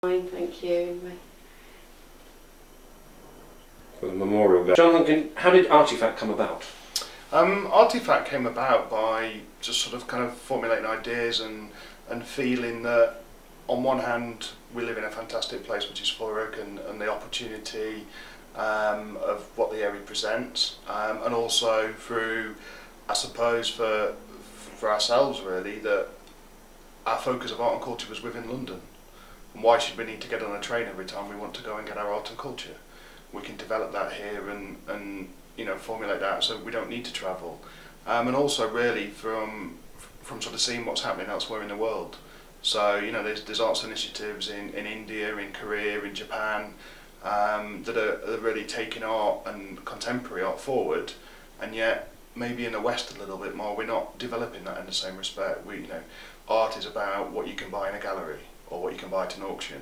Fine, thank you. For the memorial. Jonathan, how did Artifact come about? Artifact came about by just sort of kind of formulating ideas and feeling that on one hand we live in a fantastic place which is Thurrock, and the opportunity of what the area presents, and also through, I suppose, for ourselves really, that our focus of art and culture was within London. And why should we need to get on a train every time we want to go and get our art and culture? We can develop that here and you know, formulate that so we don't need to travel. And also really from sort of seeing what's happening elsewhere in the world. So, you know, there's arts initiatives in India, in Korea, in Japan, that are really taking art and contemporary art forward, and yet maybe in the West a little bit more we're not developing that in the same respect. You know, art is about what you can buy in a gallery or what you can buy at an auction,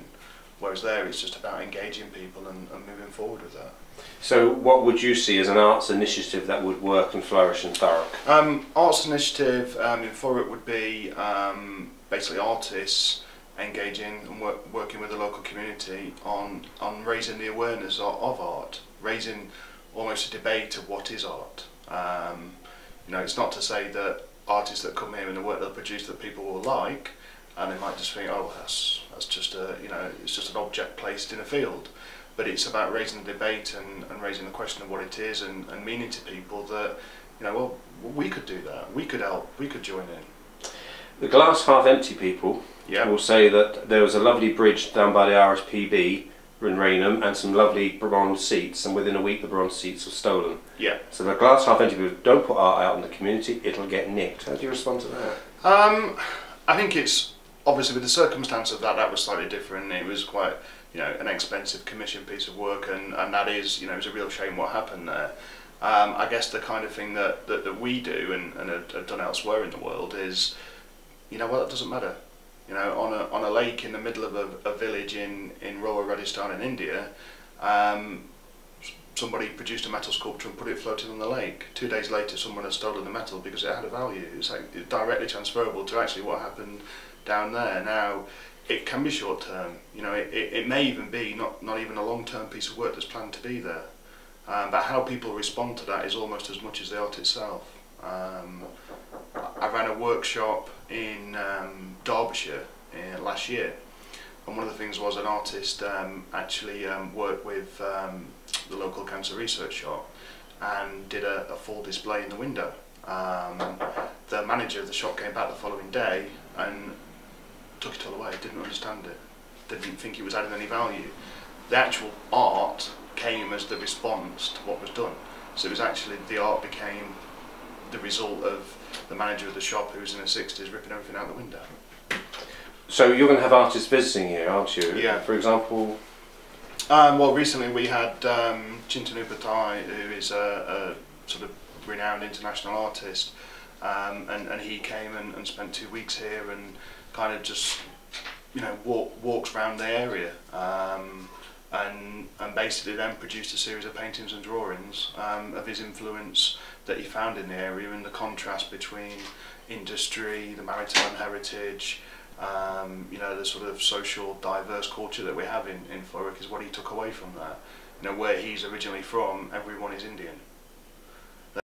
whereas there it's just about engaging people and moving forward with that. So what would you see as an arts initiative that would work and flourish in Thurrock? Arts initiative in Thurrock would be basically artists engaging and working with the local community on raising the awareness of art, raising almost a debate of what is art. You know, it's not to say that artists that come here and the work they'll produce that people will like, and they might just think, oh, that's just a, you know, it's just an object placed in a field. But it's about raising the debate and raising the question of what it is and meaning to people that, you know, well, we could do that, we could help, we could join in. The glass half empty people Yeah. will say that there was a lovely bridge down by the RSPB in Rainham and some lovely bronze seats, and within a week the bronze seats were stolen. Yeah. So the glass half empty people, don't put art out in the community, it'll get nicked. How do you respond to that? I think it's, obviously with the circumstance of that was slightly different. It was quite, you know, an expensive commission piece of work, and that is, you know, it was a real shame what happened there. I guess the kind of thing that we do and have done elsewhere in the world is, you know, well, it doesn't matter. You know, on a lake in the middle of a village in rural Rajasthan in India, somebody produced a metal sculpture and put it floating on the lake. 2 days later someone had stolen the metal because it had a value. It's like directly transferable to actually what happened down there. Now, it can be short term, you know, it may even be not even a long term piece of work that's planned to be there. But how people respond to that is almost as much as the art itself. I ran a workshop in Derbyshire last year, and one of the things was an artist actually worked with the local cancer research shop and did a full display in the window. The manager of the shop came back the following day and took it all away, didn't understand it, didn't think it was adding any value. The actual art came as the response to what was done. So it was actually, the art became the result of the manager of the shop, who was in his 60s, ripping everything out the window. So you're going to have artists visiting here, aren't you? Yeah. For example? Well, recently we had Chintanu Patai, who is a sort of renowned international artist, and he came and spent 2 weeks here and kind of just, you know, walks around the area, and basically then produced a series of paintings and drawings of his influence that he found in the area, and the contrast between industry, the maritime heritage, you know, the sort of social diverse culture that we have in Thurrock is what he took away from that. You know, where he's originally from, everyone is Indian.